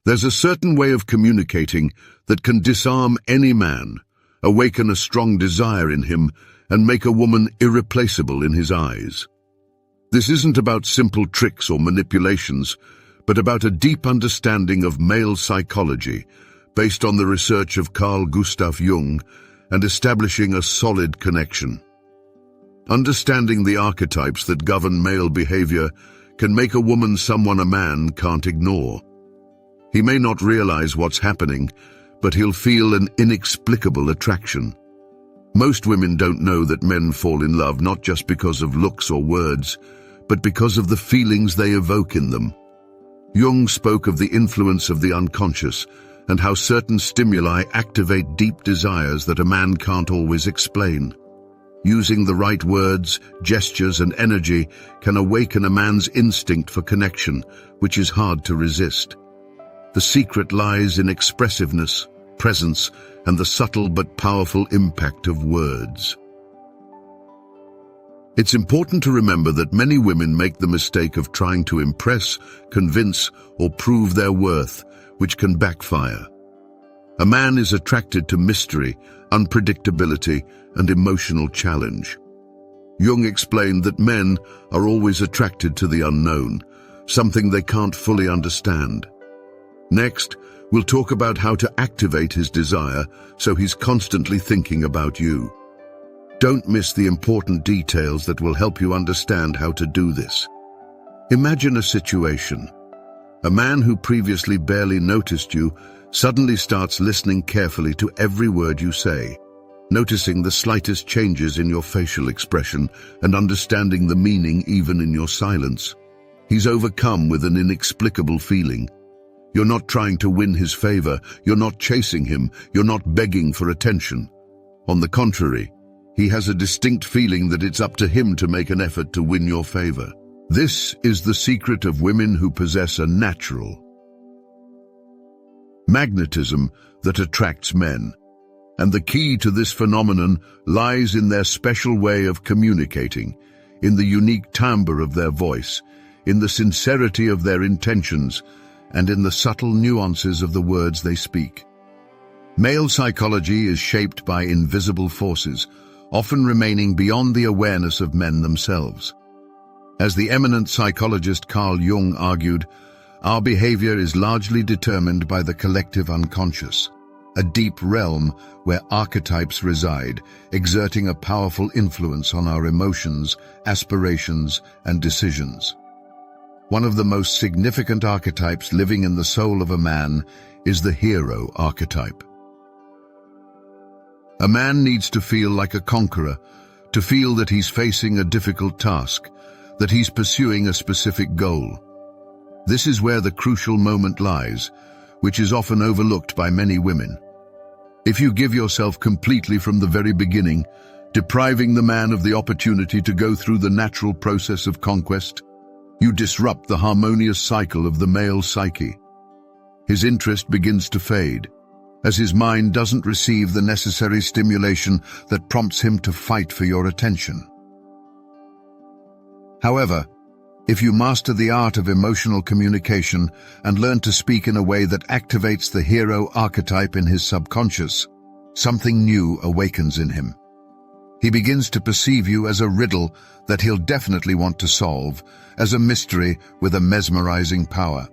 There's a certain way of communicating that can disarm any man, awaken a strong desire in him, and make a woman irreplaceable in his eyes. This isn't about simple tricks or manipulations, but about a deep understanding of male psychology, based on the research of Carl Gustav Jung, and establishing a solid connection. Understanding the archetypes that govern male behavior can make a woman someone a man can't ignore. He may not realize what's happening, but he'll feel an inexplicable attraction. Most women don't know that men fall in love not just because of looks or words, but because of the feelings they evoke in them. Jung spoke of the influence of the unconscious and how certain stimuli activate deep desires that a man can't always explain. Using the right words, gestures, and energy can awaken a man's instinct for connection, which is hard to resist. The secret lies in expressiveness, presence, and the subtle but powerful impact of words. It's important to remember that many women make the mistake of trying to impress, convince, or prove their worth, which can backfire. A man is attracted to mystery, unpredictability, and emotional challenge. Jung explained that men are always attracted to the unknown, something they can't fully understand. Next, we'll talk about how to activate his desire so he's constantly thinking about you. Don't miss the important details that will help you understand how to do this. Imagine a situation. A man who previously barely noticed you suddenly starts listening carefully to every word you say, noticing the slightest changes in your facial expression and understanding the meaning even in your silence. He's overcome with an inexplicable feeling. You're not trying to win his favor, you're not chasing him, you're not begging for attention. On the contrary, he has a distinct feeling that it's up to him to make an effort to win your favor. This is the secret of women who possess a natural magnetism that attracts men. And the key to this phenomenon lies in their special way of communicating, in the unique timbre of their voice, in the sincerity of their intentions, and in the subtle nuances of the words they speak. Male psychology is shaped by invisible forces, often remaining beyond the awareness of men themselves. As the eminent psychologist Carl Jung argued, our behavior is largely determined by the collective unconscious, a deep realm where archetypes reside, exerting a powerful influence on our emotions, aspirations, and decisions. One of the most significant archetypes living in the soul of a man is the hero archetype. A man needs to feel like a conqueror, to feel that he's facing a difficult task, that he's pursuing a specific goal. This is where the crucial moment lies, which is often overlooked by many women. If you give yourself completely from the very beginning, depriving the man of the opportunity to go through the natural process of conquest, you disrupt the harmonious cycle of the male psyche. His interest begins to fade, as his mind doesn't receive the necessary stimulation that prompts him to fight for your attention. However, if you master the art of emotional communication and learn to speak in a way that activates the hero archetype in his subconscious, something new awakens in him. He begins to perceive you as a riddle that he'll definitely want to solve, as a mystery with a mesmerizing power.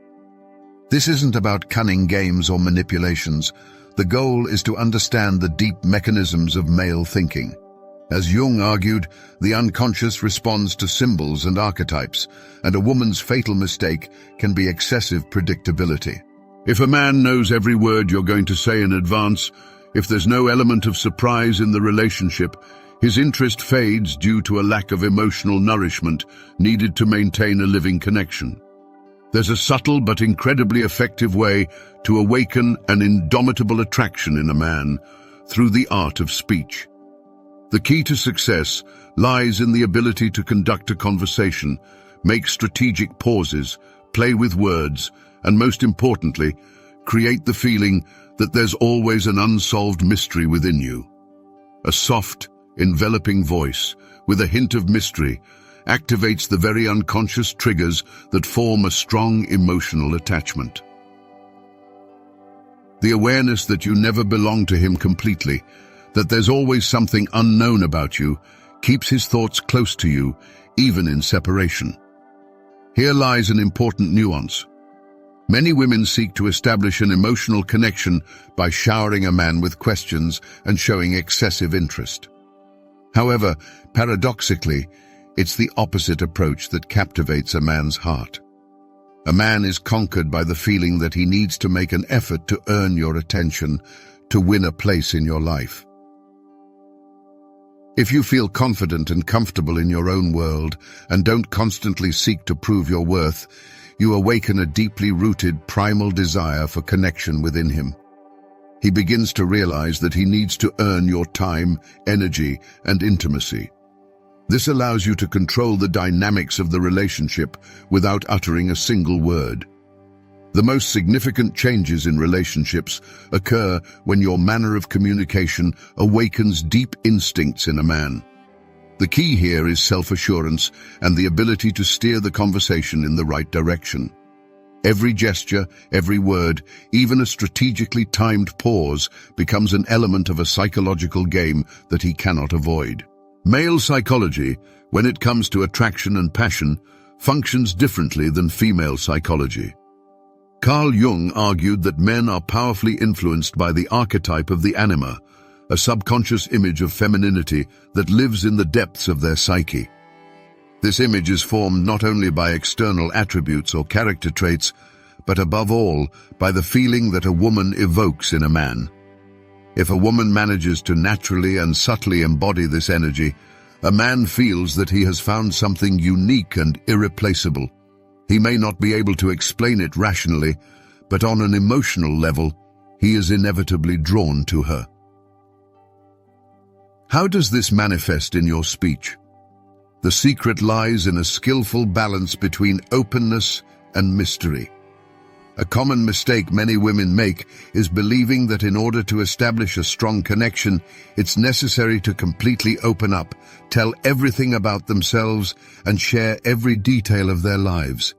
This isn't about cunning games or manipulations. The goal is to understand the deep mechanisms of male thinking. As Jung argued, the unconscious responds to symbols and archetypes, and a woman's fatal mistake can be excessive predictability. If a man knows every word you're going to say in advance, if there's no element of surprise in the relationship, his interest fades due to a lack of emotional nourishment needed to maintain a living connection. There's a subtle but incredibly effective way to awaken an indomitable attraction in a man through the art of speech. The key to success lies in the ability to conduct a conversation, make strategic pauses, play with words, and most importantly, create the feeling that there's always an unsolved mystery within you. A soft, enveloping voice with a hint of mystery activates the very unconscious triggers that form a strong emotional attachment. The awareness that you never belong to him completely, that there's always something unknown about you, keeps his thoughts close to you, even in separation. Here lies an important nuance. Many women seek to establish an emotional connection by showering a man with questions and showing excessive interest. However, paradoxically, it's the opposite approach that captivates a man's heart. A man is conquered by the feeling that he needs to make an effort to earn your attention, to win a place in your life. If you feel confident and comfortable in your own world and don't constantly seek to prove your worth, you awaken a deeply rooted primal desire for connection within him. He begins to realize that he needs to earn your time, energy, and intimacy. This allows you to control the dynamics of the relationship without uttering a single word. The most significant changes in relationships occur when your manner of communication awakens deep instincts in a man. The key here is self-assurance and the ability to steer the conversation in the right direction. Every gesture, every word, even a strategically timed pause becomes an element of a psychological game that he cannot avoid. Male psychology, when it comes to attraction and passion, functions differently than female psychology. Carl Jung argued that men are powerfully influenced by the archetype of the anima, a subconscious image of femininity that lives in the depths of their psyche. This image is formed not only by external attributes or character traits, but above all, by the feeling that a woman evokes in a man. If a woman manages to naturally and subtly embody this energy, a man feels that he has found something unique and irreplaceable. He may not be able to explain it rationally, but on an emotional level, he is inevitably drawn to her. How does this manifest in your speech? The secret lies in a skillful balance between openness and mystery. A common mistake many women make is believing that in order to establish a strong connection, it's necessary to completely open up, tell everything about themselves, and share every detail of their lives.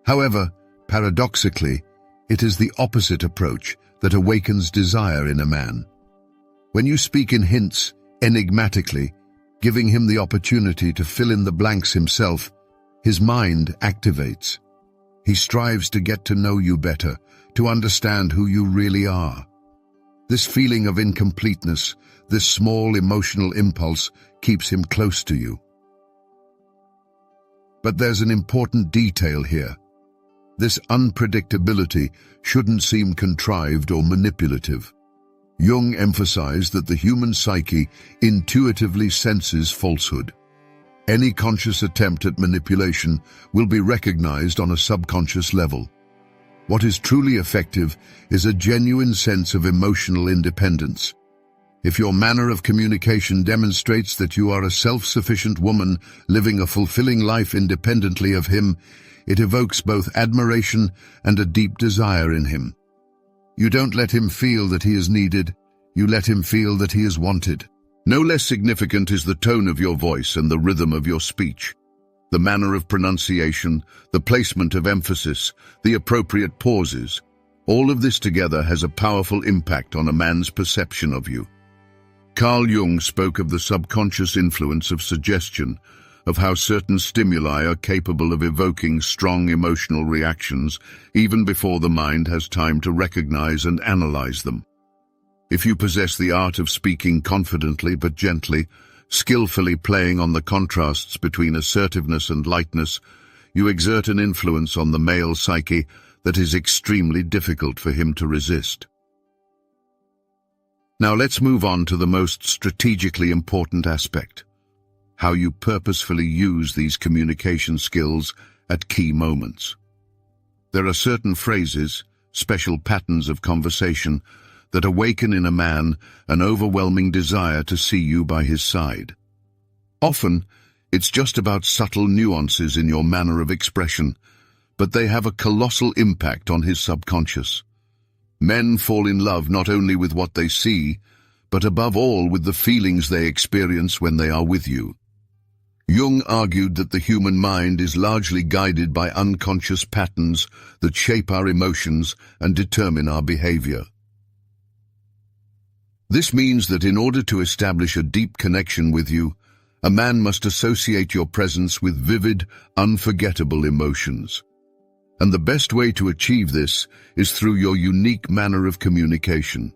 However, paradoxically, it is the opposite approach that awakens desire in a man. When you speak in hints, enigmatically, giving him the opportunity to fill in the blanks himself, his mind activates. He strives to get to know you better, to understand who you really are. This feeling of incompleteness, this small emotional impulse, keeps him close to you. But there's an important detail here. This unpredictability shouldn't seem contrived or manipulative. Jung emphasized that the human psyche intuitively senses falsehood. Any conscious attempt at manipulation will be recognized on a subconscious level. What is truly effective is a genuine sense of emotional independence. If your manner of communication demonstrates that you are a self-sufficient woman living a fulfilling life independently of him, it evokes both admiration and a deep desire in him. You don't let him feel that he is needed, you let him feel that he is wanted. No less significant is the tone of your voice and the rhythm of your speech. The manner of pronunciation, the placement of emphasis, the appropriate pauses. All of this together has a powerful impact on a man's perception of you. Carl Jung spoke of the subconscious influence of suggestion, of how certain stimuli are capable of evoking strong emotional reactions even before the mind has time to recognize and analyze them. If you possess the art of speaking confidently but gently, skillfully playing on the contrasts between assertiveness and lightness, you exert an influence on the male psyche that is extremely difficult for him to resist. Now let's move on to the most strategically important aspect: how you purposefully use these communication skills at key moments. There are certain phrases, special patterns of conversation, that awaken in a man an overwhelming desire to see you by his side. Often, it's just about subtle nuances in your manner of expression, but they have a colossal impact on his subconscious. Men fall in love not only with what they see, but above all with the feelings they experience when they are with you. Jung argued that the human mind is largely guided by unconscious patterns that shape our emotions and determine our behavior. This means that in order to establish a deep connection with you, a man must associate your presence with vivid, unforgettable emotions. And the best way to achieve this is through your unique manner of communication.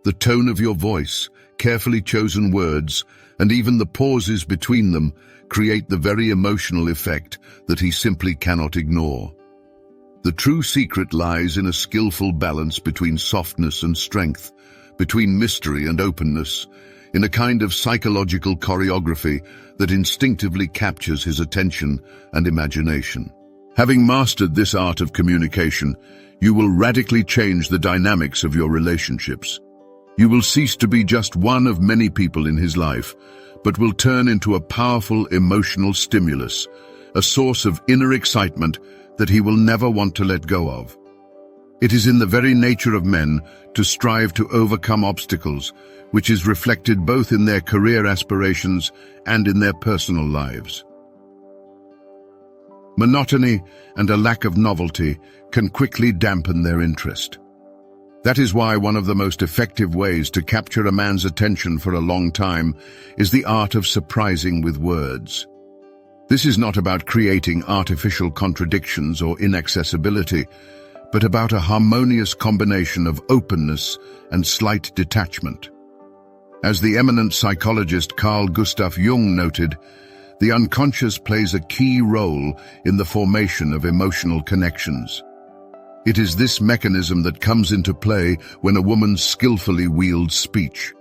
The tone of your voice, carefully chosen words, and even the pauses between them create the very emotional effect that he simply cannot ignore. The true secret lies in a skillful balance between softness and strength, between mystery and openness, in a kind of psychological choreography that instinctively captures his attention and imagination. Having mastered this art of communication, you will radically change the dynamics of your relationships. You will cease to be just one of many people in his life, but will turn into a powerful emotional stimulus, a source of inner excitement that he will never want to let go of. It is in the very nature of men to strive to overcome obstacles, which is reflected both in their career aspirations and in their personal lives. Monotony and a lack of novelty can quickly dampen their interest. That is why one of the most effective ways to capture a man's attention for a long time is the art of surprising with words. This is not about creating artificial contradictions or inaccessibility, but about a harmonious combination of openness and slight detachment. As the eminent psychologist Carl Gustav Jung noted, the unconscious plays a key role in the formation of emotional connections. It is this mechanism that comes into play when a woman skillfully wields speech.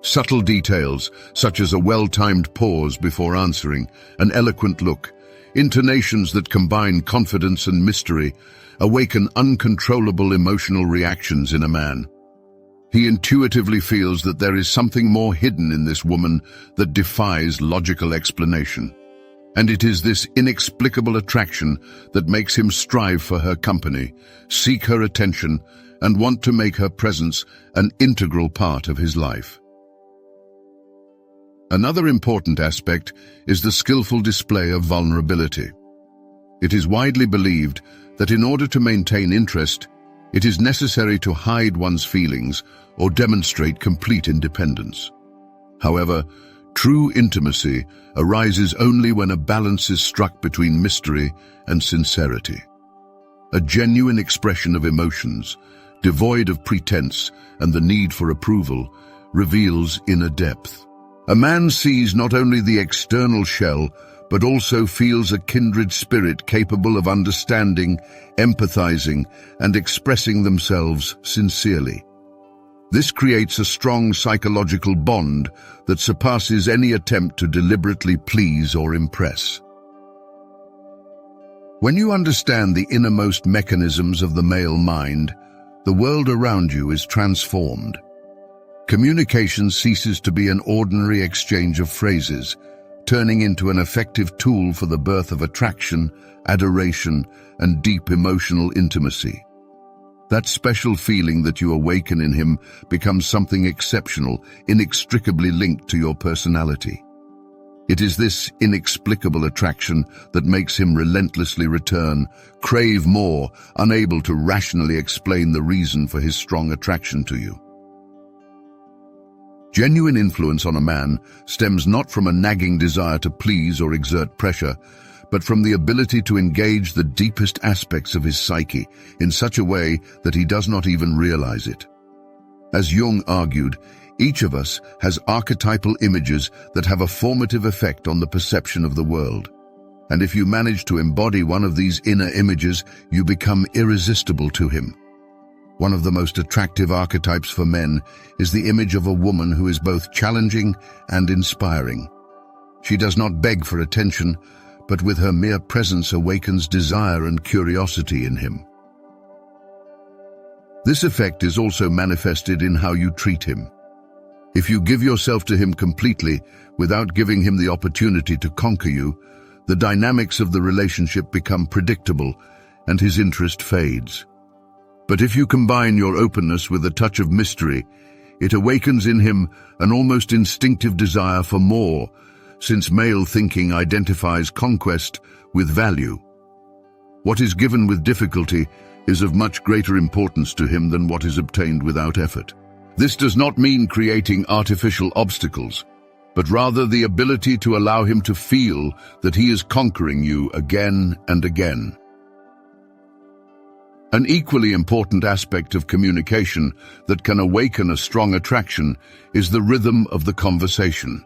Subtle details, such as a well-timed pause before answering, an eloquent look, intonations that combine confidence and mystery, awaken uncontrollable emotional reactions in a man. He intuitively feels that there is something more hidden in this woman that defies logical explanation. And it is this inexplicable attraction that makes him strive for her company, seek her attention, and want to make her presence an integral part of his life. Another important aspect is the skillful display of vulnerability. It is widely believed that in order to maintain interest, it is necessary to hide one's feelings or demonstrate complete independence. However, true intimacy arises only when a balance is struck between mystery and sincerity. A genuine expression of emotions, devoid of pretense and the need for approval, reveals inner depth. A man sees not only the external shell, but also feels a kindred spirit capable of understanding, empathizing, and expressing themselves sincerely. This creates a strong psychological bond that surpasses any attempt to deliberately please or impress. When you understand the innermost mechanisms of the male mind, the world around you is transformed. Communication ceases to be an ordinary exchange of phrases, turning into an effective tool for the birth of attraction, adoration, and deep emotional intimacy. That special feeling that you awaken in him becomes something exceptional, inextricably linked to your personality. It is this inexplicable attraction that makes him relentlessly return, crave more, unable to rationally explain the reason for his strong attraction to you. Genuine influence on a man stems not from a nagging desire to please or exert pressure, but from the ability to engage the deepest aspects of his psyche in such a way that he does not even realize it. As Jung argued, each of us has archetypal images that have a formative effect on the perception of the world. And if you manage to embody one of these inner images, you become irresistible to him. One of the most attractive archetypes for men is the image of a woman who is both challenging and inspiring. She does not beg for attention, but with her mere presence awakens desire and curiosity in him. This effect is also manifested in how you treat him. If you give yourself to him completely, without giving him the opportunity to conquer you, the dynamics of the relationship become predictable and his interest fades. But if you combine your openness with a touch of mystery, it awakens in him an almost instinctive desire for more, since male thinking identifies conquest with value. What is given with difficulty is of much greater importance to him than what is obtained without effort. This does not mean creating artificial obstacles, but rather the ability to allow him to feel that he is conquering you again and again. An equally important aspect of communication that can awaken a strong attraction is the rhythm of the conversation.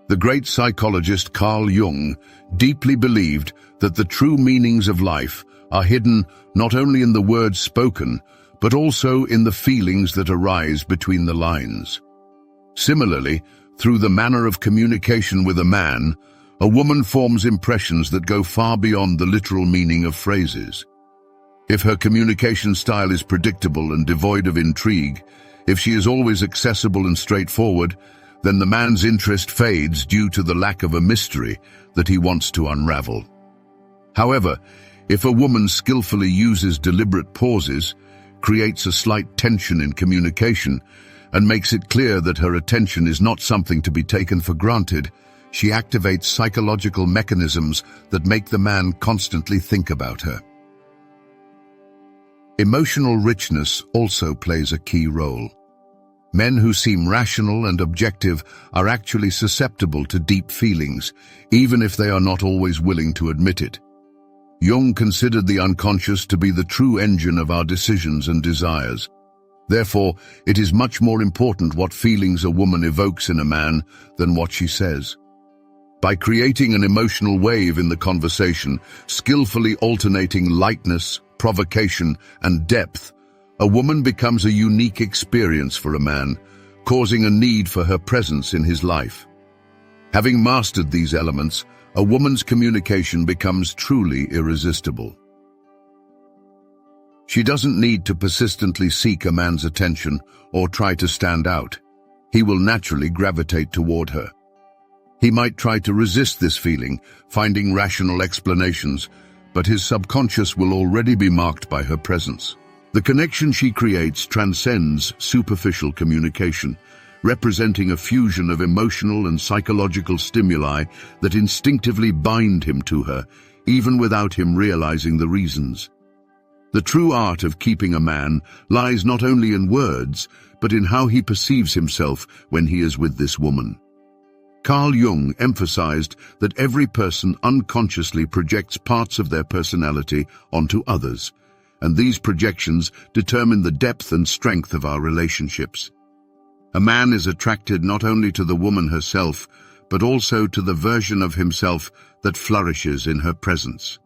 The great psychologist Carl Jung deeply believed that the true meanings of life are hidden not only in the words spoken, but also in the feelings that arise between the lines. Similarly, through the manner of communication with a man, a woman forms impressions that go far beyond the literal meaning of phrases. If her communication style is predictable and devoid of intrigue, if she is always accessible and straightforward, then the man's interest fades due to the lack of a mystery that he wants to unravel. However, if a woman skillfully uses deliberate pauses, creates a slight tension in communication, and makes it clear that her attention is not something to be taken for granted, she activates psychological mechanisms that make the man constantly think about her. Emotional richness also plays a key role. Men who seem rational and objective are actually susceptible to deep feelings, even if they are not always willing to admit it. Jung considered the unconscious to be the true engine of our decisions and desires. Therefore, it is much more important what feelings a woman evokes in a man than what she says. By creating an emotional wave in the conversation, skillfully alternating lightness, provocation, and depth, a woman becomes a unique experience for a man, causing a need for her presence in his life. Having mastered these elements, a woman's communication becomes truly irresistible. She doesn't need to persistently seek a man's attention or try to stand out. He will naturally gravitate toward her. He might try to resist this feeling, finding rational explanations, but his subconscious will already be marked by her presence. The connection she creates transcends superficial communication, representing a fusion of emotional and psychological stimuli that instinctively bind him to her, even without him realizing the reasons. The true art of keeping a man lies not only in words, but in how he perceives himself when he is with this woman. Carl Jung emphasized that every person unconsciously projects parts of their personality onto others, and these projections determine the depth and strength of our relationships. A man is attracted not only to the woman herself, but also to the version of himself that flourishes in her presence.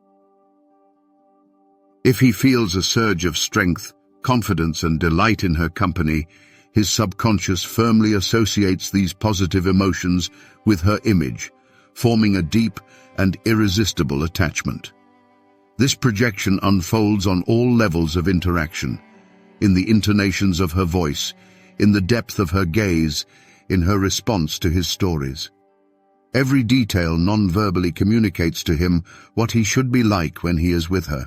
If he feels a surge of strength, confidence, and delight in her company, his subconscious firmly associates these positive emotions with her image, forming a deep and irresistible attachment. This projection unfolds on all levels of interaction, in the intonations of her voice, in the depth of her gaze, in her response to his stories. Every detail non-verbally communicates to him what he should be like when he is with her.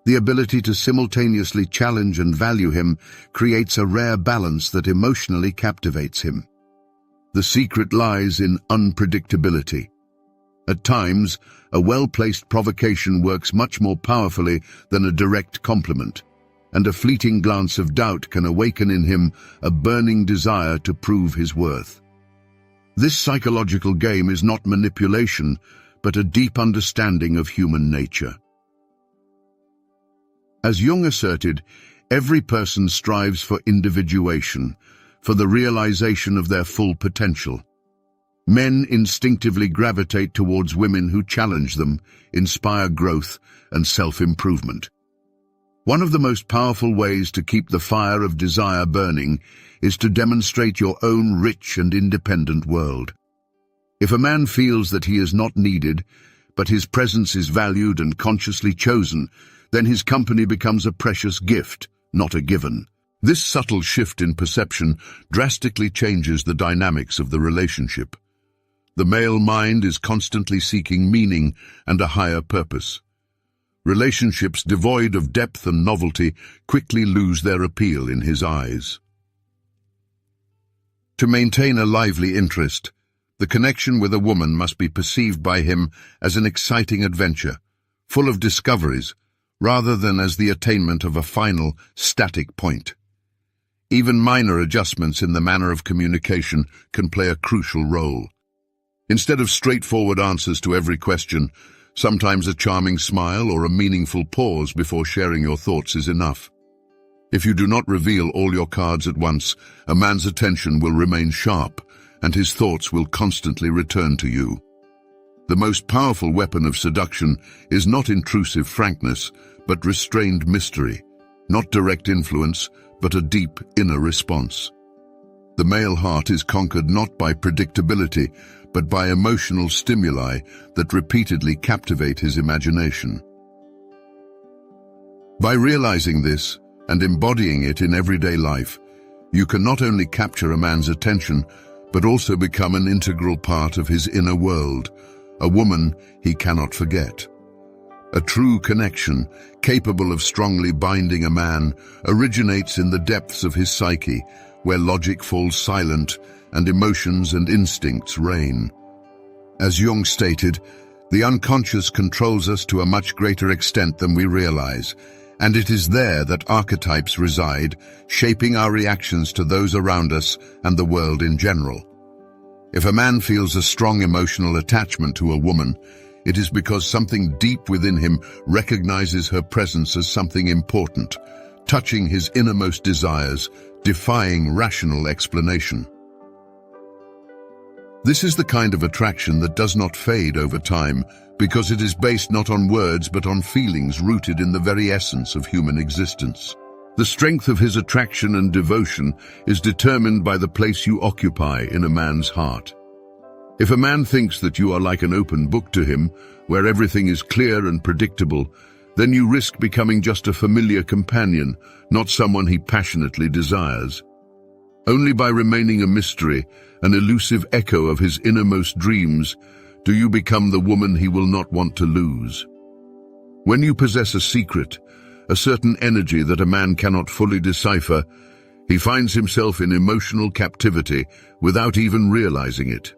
The ability to simultaneously challenge and value him creates a rare balance that emotionally captivates him. The secret lies in unpredictability. At times, a well-placed provocation works much more powerfully than a direct compliment, and a fleeting glance of doubt can awaken in him a burning desire to prove his worth. This psychological game is not manipulation, but a deep understanding of human nature. As Jung asserted, every person strives for individuation, for the realization of their full potential. Men instinctively gravitate towards women who challenge them, inspire growth, and self-improvement. One of the most powerful ways to keep the fire of desire burning is to demonstrate your own rich and independent world. If a man feels that he is not needed, but his presence is valued and consciously chosen, then his company becomes a precious gift, not a given. This subtle shift in perception drastically changes the dynamics of the relationship. The male mind is constantly seeking meaning and a higher purpose. Relationships devoid of depth and novelty quickly lose their appeal in his eyes. To maintain a lively interest, the connection with a woman must be perceived by him as an exciting adventure, full of discoveries, rather than as the attainment of a final, static point. Even minor adjustments in the manner of communication can play a crucial role. Instead of straightforward answers to every question, sometimes a charming smile or a meaningful pause before sharing your thoughts is enough. If you do not reveal all your cards at once, a man's attention will remain sharp, and his thoughts will constantly return to you. The most powerful weapon of seduction is not intrusive frankness, but restrained mystery, not direct influence, but a deep inner response. The male heart is conquered not by predictability, but by emotional stimuli that repeatedly captivate his imagination. By realizing this and embodying it in everyday life, you can not only capture a man's attention, but also become an integral part of his inner world, a woman he cannot forget. A true connection, capable of strongly binding a man, originates in the depths of his psyche, where logic falls silent and emotions and instincts reign. As Jung stated, the unconscious controls us to a much greater extent than we realize, and it is there that archetypes reside, shaping our reactions to those around us and the world in general. If a man feels a strong emotional attachment to a woman, it is because something deep within him recognizes her presence as something important, touching his innermost desires, defying rational explanation. This is the kind of attraction that does not fade over time, because it is based not on words but on feelings rooted in the very essence of human existence. The strength of his attraction and devotion is determined by the place you occupy in a man's heart. If a man thinks that you are like an open book to him, where everything is clear and predictable, then you risk becoming just a familiar companion, not someone he passionately desires. Only by remaining a mystery, an elusive echo of his innermost dreams, do you become the woman he will not want to lose. When you possess a secret, a certain energy that a man cannot fully decipher, he finds himself in emotional captivity without even realizing it.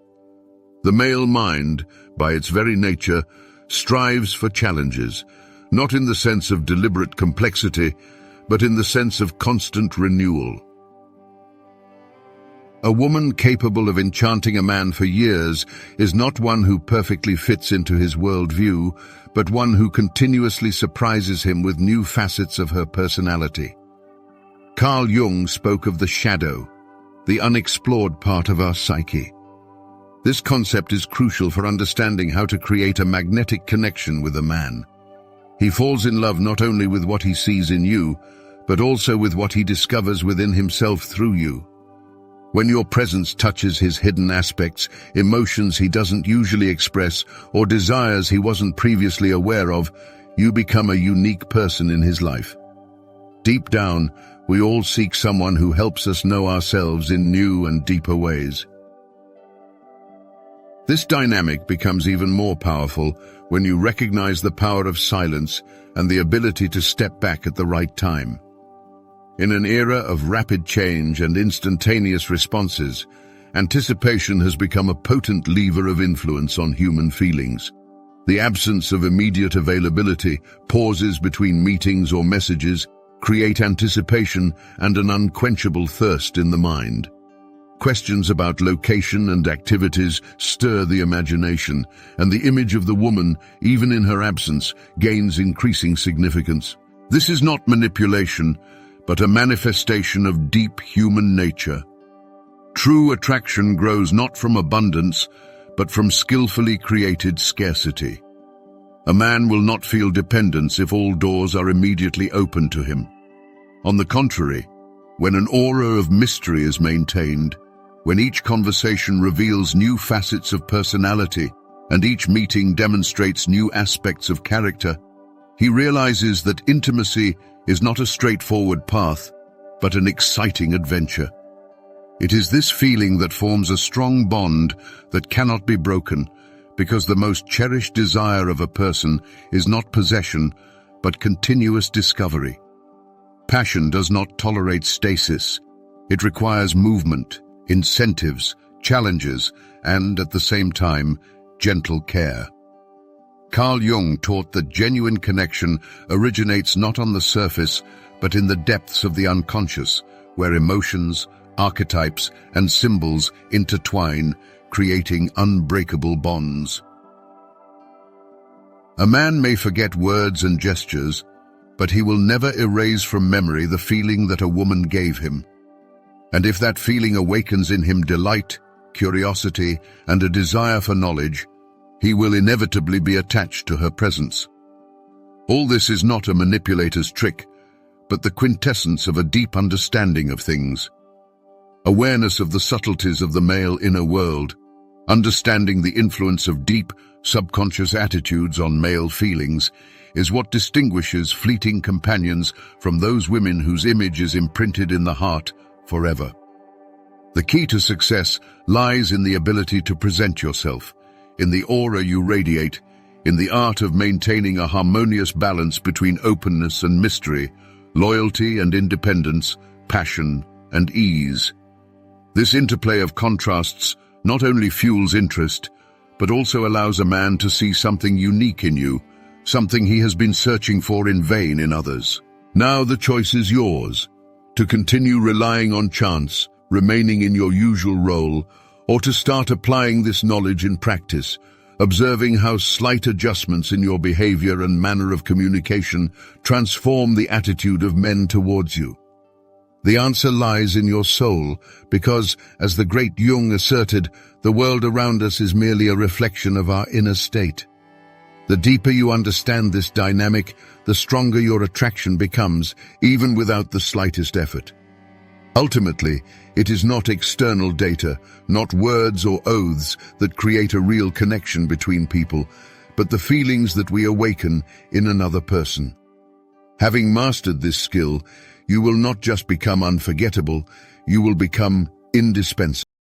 The male mind, by its very nature, strives for challenges, not in the sense of deliberate complexity, but in the sense of constant renewal. A woman capable of enchanting a man for years is not one who perfectly fits into his worldview, but one who continuously surprises him with new facets of her personality. Carl Jung spoke of the shadow, the unexplored part of our psyche. This concept is crucial for understanding how to create a magnetic connection with a man. He falls in love not only with what he sees in you, but also with what he discovers within himself through you. When your presence touches his hidden aspects, emotions he doesn't usually express, or desires he wasn't previously aware of, you become a unique person in his life. Deep down, we all seek someone who helps us know ourselves in new and deeper ways. This dynamic becomes even more powerful when you recognize the power of silence and the ability to step back at the right time. In an era of rapid change and instantaneous responses, anticipation has become a potent lever of influence on human feelings. The absence of immediate availability, pauses between meetings or messages, create anticipation and an unquenchable thirst in the mind. Questions about location and activities stir the imagination, and the image of the woman, even in her absence, gains increasing significance. This is not manipulation, but a manifestation of deep human nature. True attraction grows not from abundance, but from skillfully created scarcity. A man will not feel dependence if all doors are immediately open to him. On the contrary, when an aura of mystery is maintained, when each conversation reveals new facets of personality and each meeting demonstrates new aspects of character, he realizes that intimacy is not a straightforward path, but an exciting adventure. It is this feeling that forms a strong bond that cannot be broken, because the most cherished desire of a person is not possession, but continuous discovery. Passion does not tolerate stasis. It requires movement, incentives, challenges, and, at the same time, gentle care. Carl Jung taught that genuine connection originates not on the surface, but in the depths of the unconscious, where emotions, archetypes, and symbols intertwine, creating unbreakable bonds. A man may forget words and gestures, but he will never erase from memory the feeling that a woman gave him. And if that feeling awakens in him delight, curiosity, and a desire for knowledge, he will inevitably be attached to her presence. All this is not a manipulator's trick, but the quintessence of a deep understanding of things. Awareness of the subtleties of the male inner world, understanding the influence of deep, subconscious attitudes on male feelings, is what distinguishes fleeting companions from those women whose image is imprinted in the heart forever. The key to success lies in the ability to present yourself, in the aura you radiate, in the art of maintaining a harmonious balance between openness and mystery, loyalty and independence, passion and ease. This interplay of contrasts not only fuels interest, but also allows a man to see something unique in you, something he has been searching for in vain in others. Now the choice is yours, to continue relying on chance, remaining in your usual role, or to start applying this knowledge in practice, observing how slight adjustments in your behavior and manner of communication transform the attitude of men towards you. The answer lies in your soul, because, as the great Jung asserted, the world around us is merely a reflection of our inner state. The deeper you understand this dynamic, the stronger your attraction becomes, even without the slightest effort. Ultimately, it is not external data, not words or oaths that create a real connection between people, but the feelings that we awaken in another person. Having mastered this skill, you will not just become unforgettable, you will become indispensable.